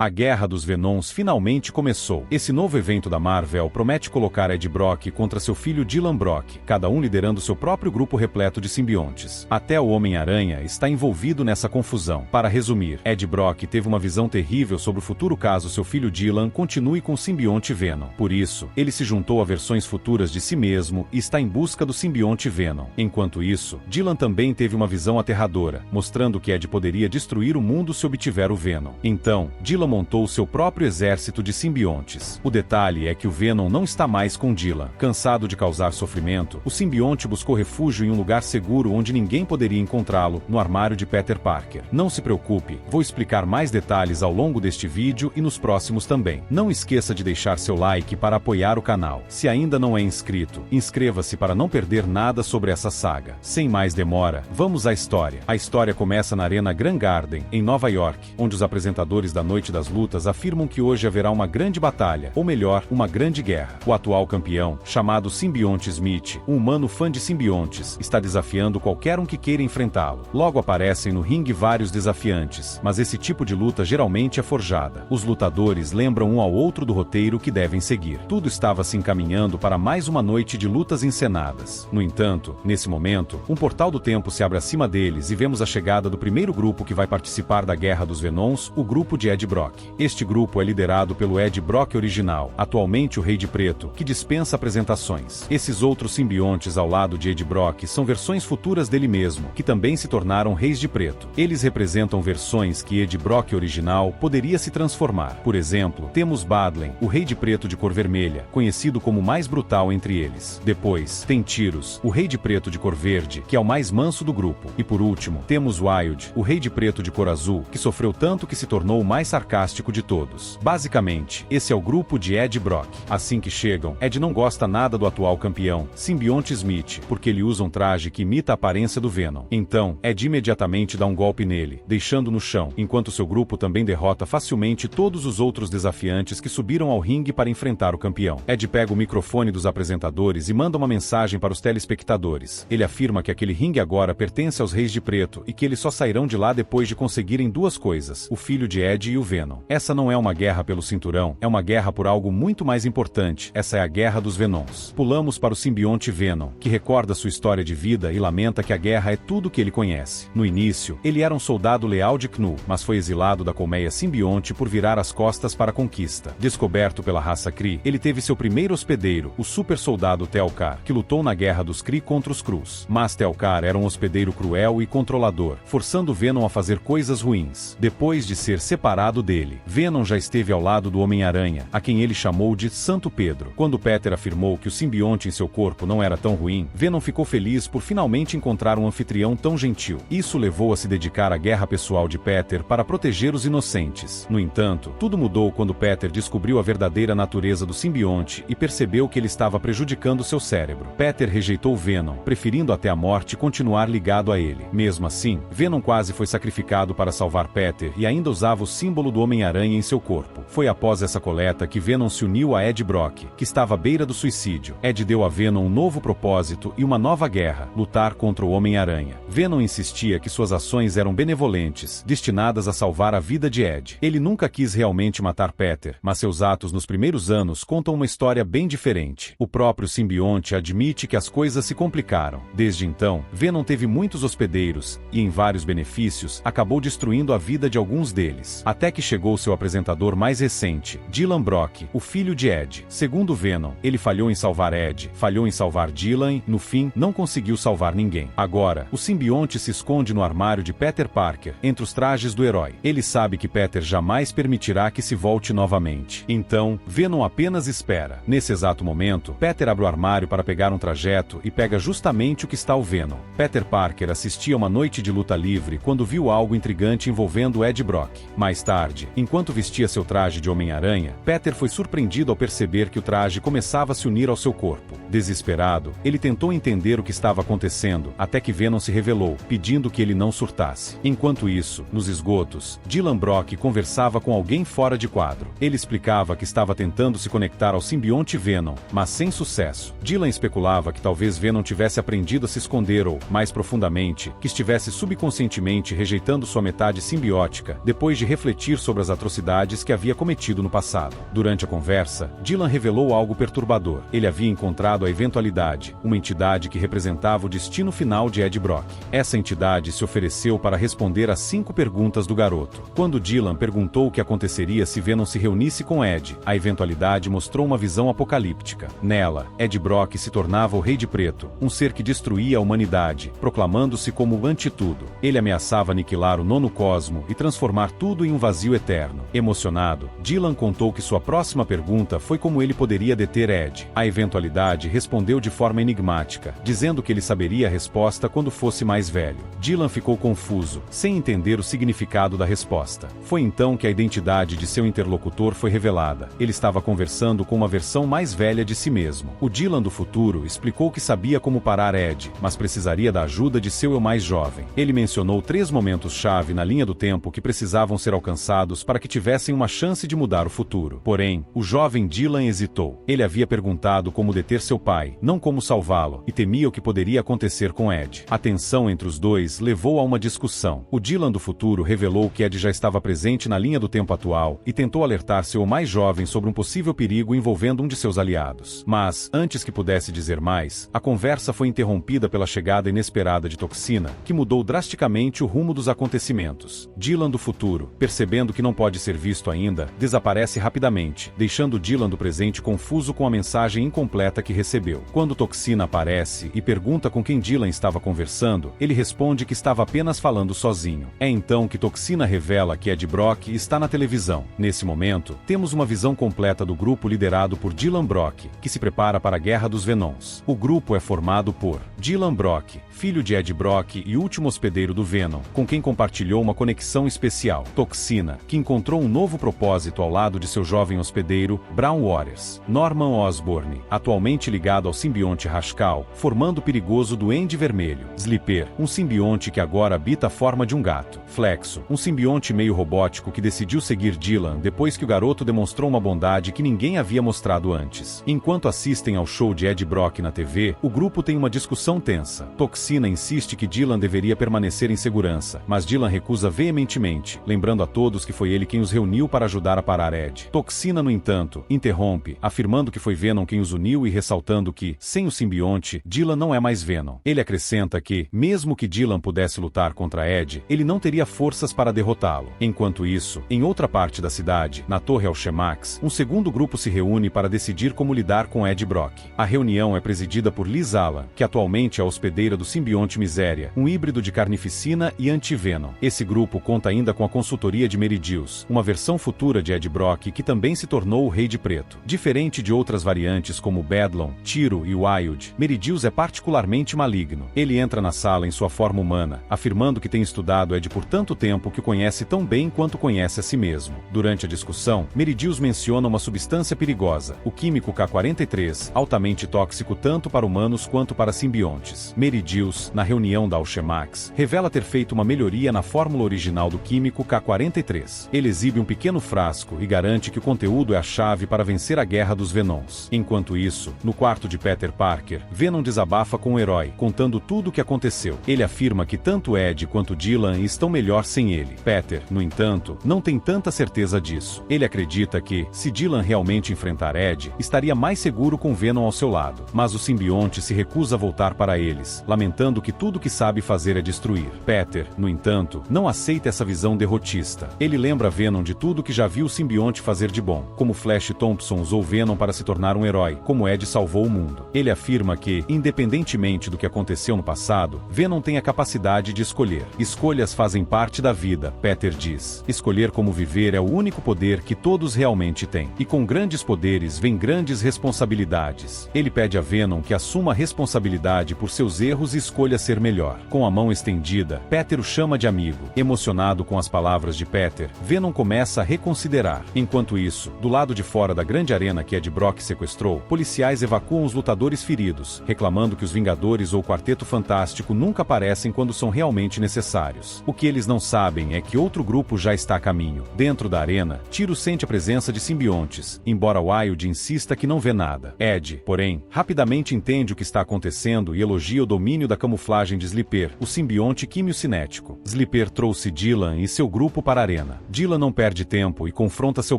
A Guerra dos Venoms finalmente começou. Esse novo evento da Marvel promete colocar Ed Brock contra seu filho Dylan Brock, cada um liderando seu próprio grupo repleto de simbiontes. Até o Homem-Aranha está envolvido nessa confusão. Para resumir, Ed Brock teve uma visão terrível sobre o futuro caso seu filho Dylan continue com o simbionte Venom. Por isso, ele se juntou a versões futuras de si mesmo e está em busca do simbionte Venom. Enquanto isso, Dylan também teve uma visão aterradora, mostrando que Ed poderia destruir o mundo se obtiver o Venom. Então, Dylan montou seu próprio exército de simbiontes. O detalhe é que o Venom não está mais com Dylan. Cansado de causar sofrimento, o simbionte buscou refúgio em um lugar seguro onde ninguém poderia encontrá-lo, no armário de Peter Parker. Não se preocupe, vou explicar mais detalhes ao longo deste vídeo e nos próximos também. Não esqueça de deixar seu like para apoiar o canal. Se ainda não é inscrito, inscreva-se para não perder nada sobre essa saga. Sem mais demora, vamos à história. A história começa na Arena Grand Garden, em Nova York, onde os apresentadores da Noite das Lutas afirmam que hoje haverá uma grande batalha, ou melhor, uma grande guerra. O atual campeão, chamado Simbionte Smith, um humano fã de simbiontes, está desafiando qualquer um que queira enfrentá-lo. Logo aparecem no ringue vários desafiantes, mas esse tipo de luta geralmente é forjada. Os lutadores lembram um ao outro do roteiro que devem seguir. Tudo estava se encaminhando para mais uma noite de lutas encenadas. No entanto, nesse momento, um portal do tempo se abre acima deles e vemos a chegada do primeiro grupo que vai participar da Guerra dos Venoms, o grupo de Ed Brock. Este grupo é liderado pelo Ed Brock original, atualmente o Rei de Preto, que dispensa apresentações. Esses outros simbiontes ao lado de Ed Brock são versões futuras dele mesmo, que também se tornaram Reis de Preto. Eles representam versões que Ed Brock original poderia se transformar. Por exemplo, temos Badlen, o Rei de Preto de cor vermelha, conhecido como o mais brutal entre eles. Depois, tem Tyros, o Rei de Preto de cor verde, que é o mais manso do grupo. E por último, temos Wild, o Rei de Preto de cor azul, que sofreu tanto que se tornou o mais sarcástico de todos. Basicamente, esse é o grupo de Ed Brock. Assim que chegam, Ed não gosta nada do atual campeão, Simbionte Smith, porque ele usa um traje que imita a aparência do Venom. Então, Ed imediatamente dá um golpe nele, deixando no chão, enquanto seu grupo também derrota facilmente todos os outros desafiantes que subiram ao ringue para enfrentar o campeão. Ed pega o microfone dos apresentadores e manda uma mensagem para os telespectadores. Ele afirma que aquele ringue agora pertence aos Reis de Preto e que eles só sairão de lá depois de conseguirem duas coisas, o filho de Ed e o Venom. Essa não é uma guerra pelo cinturão, é uma guerra por algo muito mais importante. Essa é a Guerra dos Venoms. Pulamos para o simbionte Venom, que recorda sua história de vida e lamenta que a guerra é tudo que ele conhece. No início, ele era um soldado leal de Knu, mas foi exilado da colmeia simbionte por virar as costas para a conquista. Descoberto pela raça Kree, ele teve seu primeiro hospedeiro, o super soldado Tel-Kar, que lutou na guerra dos Kree contra os Krus. Mas Tel-Kar era um hospedeiro cruel e controlador, forçando Venom a fazer coisas ruins. Depois de ser separado dele, Venom já esteve ao lado do Homem-Aranha, a quem ele chamou de Santo Pedro. Quando Peter afirmou que o simbionte em seu corpo não era tão ruim, Venom ficou feliz por finalmente encontrar um anfitrião tão gentil. Isso levou a se dedicar à guerra pessoal de Peter para proteger os inocentes. No entanto, tudo mudou quando Peter descobriu a verdadeira natureza do simbionte e percebeu que ele estava prejudicando seu cérebro. Peter rejeitou Venom, preferindo até a morte continuar ligado a ele. Mesmo assim, Venom quase foi sacrificado para salvar Peter e ainda usava o símbolo do Homem-Aranha em seu corpo. Foi após essa coleta que Venom se uniu a Ed Brock, que estava à beira do suicídio. Ed deu a Venom um novo propósito e uma nova guerra, lutar contra o Homem-Aranha. Venom insistia que suas ações eram benevolentes, destinadas a salvar a vida de Ed. Ele nunca quis realmente matar Peter, mas seus atos nos primeiros anos contam uma história bem diferente. O próprio simbionte admite que as coisas se complicaram. Desde então, Venom teve muitos hospedeiros e, em vários benefícios, acabou destruindo a vida de alguns deles. Até que chegou seu apresentador mais recente, Dylan Brock, o filho de Ed. Segundo Venom, ele falhou em salvar Ed, falhou em salvar Dylan e, no fim, não conseguiu salvar ninguém. Agora, o simbionte se esconde no armário de Peter Parker, entre os trajes do herói. Ele sabe que Peter jamais permitirá que se volte novamente. Então, Venom apenas espera. Nesse exato momento, Peter abre o armário para pegar um trajeto e pega justamente o que está o Venom. Peter Parker assistia uma noite de luta livre quando viu algo intrigante envolvendo Ed Brock. Mais tarde, enquanto vestia seu traje de Homem-Aranha, Peter foi surpreendido ao perceber que o traje começava a se unir ao seu corpo. Desesperado, ele tentou entender o que estava acontecendo, até que Venom se revelou, pedindo que ele não surtasse. Enquanto isso, nos esgotos, Dylan Brock conversava com alguém fora de quadro. Ele explicava que estava tentando se conectar ao simbionte Venom, mas sem sucesso. Dylan especulava que talvez Venom tivesse aprendido a se esconder ou, mais profundamente, que estivesse subconscientemente rejeitando sua metade simbiótica, depois de refletir sobre sobre as atrocidades que havia cometido no passado. Durante a conversa, Dylan revelou algo perturbador. Ele havia encontrado a eventualidade, uma entidade que representava o destino final de Ed Brock. Essa entidade se ofereceu para responder às 5 perguntas do garoto. Quando Dylan perguntou o que aconteceria se Venom se reunisse com Ed, a eventualidade mostrou uma visão apocalíptica. Nela, Ed Brock se tornava o Rei de Preto, um ser que destruía a humanidade, proclamando-se como o anti-tudo. Ele ameaçava aniquilar o nono cosmo e transformar tudo em um vazio eterno. Emocionado, Dylan contou que sua próxima pergunta foi como ele poderia deter Ed. A eventualidade respondeu de forma enigmática, dizendo que ele saberia a resposta quando fosse mais velho. Dylan ficou confuso, sem entender o significado da resposta. Foi então que a identidade de seu interlocutor foi revelada. Ele estava conversando com uma versão mais velha de si mesmo. O Dylan do futuro explicou que sabia como parar Ed, mas precisaria da ajuda de seu eu mais jovem. Ele mencionou 3 momentos-chave na linha do tempo que precisavam ser alcançados para que tivessem uma chance de mudar o futuro. Porém, o jovem Dylan hesitou. Ele havia perguntado como deter seu pai, não como salvá-lo, e temia o que poderia acontecer com Ed. A tensão entre os dois levou a uma discussão. O Dylan do futuro revelou que Ed já estava presente na linha do tempo atual e tentou alertar seu mais jovem sobre um possível perigo envolvendo um de seus aliados. Mas, antes que pudesse dizer mais, a conversa foi interrompida pela chegada inesperada de Toxina, que mudou drasticamente o rumo dos acontecimentos. Dylan do futuro, percebendo que não pode ser visto ainda, desaparece rapidamente, deixando Dylan do presente confuso com a mensagem incompleta que recebeu. Quando Toxina aparece e pergunta com quem Dylan estava conversando, ele responde que estava apenas falando sozinho. É então que Toxina revela que Ed Brock está na televisão. Nesse momento, temos uma visão completa do grupo liderado por Dylan Brock, que se prepara para a Guerra dos Venoms. O grupo é formado por Dylan Brock, filho de Ed Brock e último hospedeiro do Venom, com quem compartilhou uma conexão especial. Toxina, que encontrou um novo propósito ao lado de seu jovem hospedeiro, Brown Waters. Norman Osborn, atualmente ligado ao simbionte Rascal, formando o perigoso Duende Vermelho. Sleeper, um simbionte que agora habita a forma de um gato. Flexo, um simbionte meio robótico que decidiu seguir Dylan depois que o garoto demonstrou uma bondade que ninguém havia mostrado antes. Enquanto assistem ao show de Ed Brock na TV, o grupo tem uma discussão tensa. Toxina insiste que Dylan deveria permanecer em segurança, mas Dylan recusa veementemente, lembrando a todos que foi ele quem os reuniu para ajudar a parar Ed. Toxina, no entanto, interrompe, afirmando que foi Venom quem os uniu e ressaltando que, sem o simbionte, Dylan não é mais Venom. Ele acrescenta que, mesmo que Dylan pudesse lutar contra Ed, ele não teria forças para derrotá-lo. Enquanto isso, em outra parte da cidade, na Torre Alchemax, um segundo grupo se reúne para decidir como lidar com Ed Brock. A reunião é presidida por Liz Allan, que atualmente é a hospedeira do simbionte Miséria, um híbrido de carnificina e anti-Venom. Esse grupo conta ainda com a consultoria de Meridius, uma versão futura de Ed Brock que também se tornou o Rei de Preto. Diferente de outras variantes como Bedlam, Tiro e Wild, Meridius é particularmente maligno. Ele entra na sala em sua forma humana, afirmando que tem estudado Ed por tanto tempo que o conhece tão bem quanto conhece a si mesmo. Durante a discussão, Meridius menciona uma substância perigosa, o químico K-43, altamente tóxico tanto para humanos quanto para simbiontes. Meridius, na reunião da Alchemax, revela ter feito uma melhoria na fórmula original do químico K-43. Ele exibe um pequeno frasco e garante que o conteúdo é a chave para vencer a Guerra dos Venoms. Enquanto isso, no quarto de Peter Parker, Venom desabafa com o herói, contando tudo o que aconteceu. Ele afirma que tanto Ed quanto Dylan estão melhor sem ele. Peter, no entanto, não tem tanta certeza disso. Ele acredita que, se Dylan realmente enfrentar Ed, estaria mais seguro com Venom ao seu lado. Mas o simbionte se recusa a voltar para eles, lamentando que tudo que sabe fazer é destruir. Peter, no entanto, não aceita essa visão derrotista. Ele lembra Venom de tudo que já viu o simbionte fazer de bom, como Flash Thompson usou Venom para se tornar um herói, como Ed salvou o mundo. Ele afirma que, independentemente do que aconteceu no passado, Venom tem a capacidade de escolher. Escolhas fazem parte da vida, Peter diz. Escolher como viver é o único poder que todos realmente têm. E com grandes poderes vem grandes responsabilidades. Ele pede a Venom que assuma a responsabilidade por seus erros e escolha ser melhor. Com a mão estendida, Peter o chama de amigo. Emocionado com as palavras de Peter, Venom começa a reconsiderar. Enquanto isso, do lado de fora da grande arena que Ed Brock sequestrou, policiais evacuam os lutadores feridos, reclamando que os Vingadores ou o Quarteto Fantástico nunca aparecem quando são realmente necessários. O que eles não sabem é que outro grupo já está a caminho. Dentro da arena, Tiro sente a presença de simbiontes, embora Wild insista que não vê nada. Ed, porém, rapidamente entende o que está acontecendo e elogia o domínio da camuflagem de Sleeper, o simbionte quimiocinético. Sleeper trouxe Dylan e seu grupo para a arena. cena. Dylan não perde tempo e confronta seu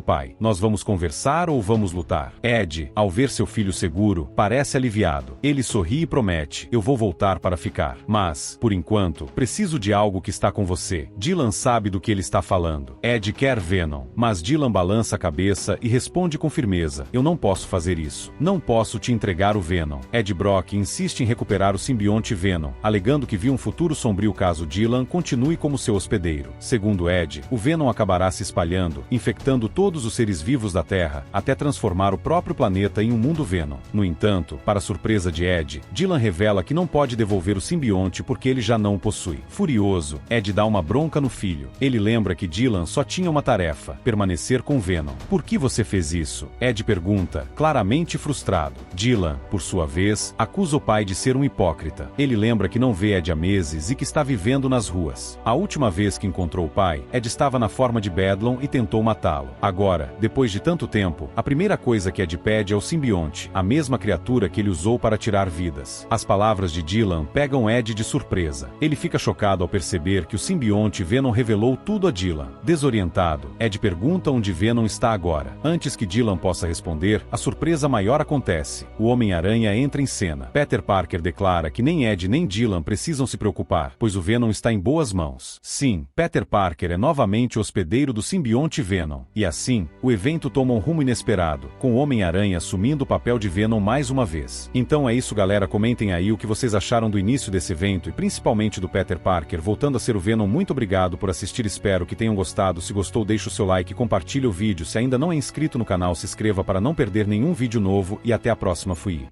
pai. Nós vamos conversar ou vamos lutar? Ed, ao ver seu filho seguro, parece aliviado. Ele sorri e promete: eu vou voltar para ficar. Mas, por enquanto, preciso de algo que está com você. Dylan sabe do que ele está falando. Ed quer Venom, mas Dylan balança a cabeça e responde com firmeza: eu não posso fazer isso. Não posso te entregar o Venom. Ed Brock insiste em recuperar o simbionte Venom, alegando que viu um futuro sombrio caso Dylan continue como seu hospedeiro. Segundo Ed, o Venom acabará se espalhando, infectando todos os seres vivos da Terra, até transformar o próprio planeta em um mundo Venom. No entanto, para surpresa de Ed, Dylan revela que não pode devolver o simbionte porque ele já não o possui. Furioso, Ed dá uma bronca no filho. Ele lembra que Dylan só tinha uma tarefa: permanecer com Venom. Por que você fez isso? Ed pergunta, claramente frustrado. Dylan, por sua vez, acusa o pai de ser um hipócrita. Ele lembra que não vê Ed há meses e que está vivendo nas ruas. A última vez que encontrou o pai, Ed estava na forma de Bedlam e tentou matá-lo. Agora, depois de tanto tempo, a primeira coisa que Ed pede é o simbionte, a mesma criatura que ele usou para tirar vidas. As palavras de Dylan pegam Ed de surpresa. Ele fica chocado ao perceber que o simbionte Venom revelou tudo a Dylan. Desorientado, Ed pergunta onde Venom está agora. Antes que Dylan possa responder, a surpresa maior acontece. O Homem-Aranha entra em cena. Peter Parker declara que nem Ed nem Dylan precisam se preocupar, pois o Venom está em boas mãos. Sim, Peter Parker é novamente o hospedeiro do simbionte Venom. E assim, o evento toma um rumo inesperado, com o Homem-Aranha assumindo o papel de Venom mais uma vez. Então é isso, galera, comentem aí o que vocês acharam do início desse evento e principalmente do Peter Parker voltando a ser o Venom. Muito obrigado por assistir, espero que tenham gostado. Se gostou, deixa o seu like e compartilha o vídeo. Se ainda não é inscrito no canal, se inscreva para não perder nenhum vídeo novo e até a próxima. Fui.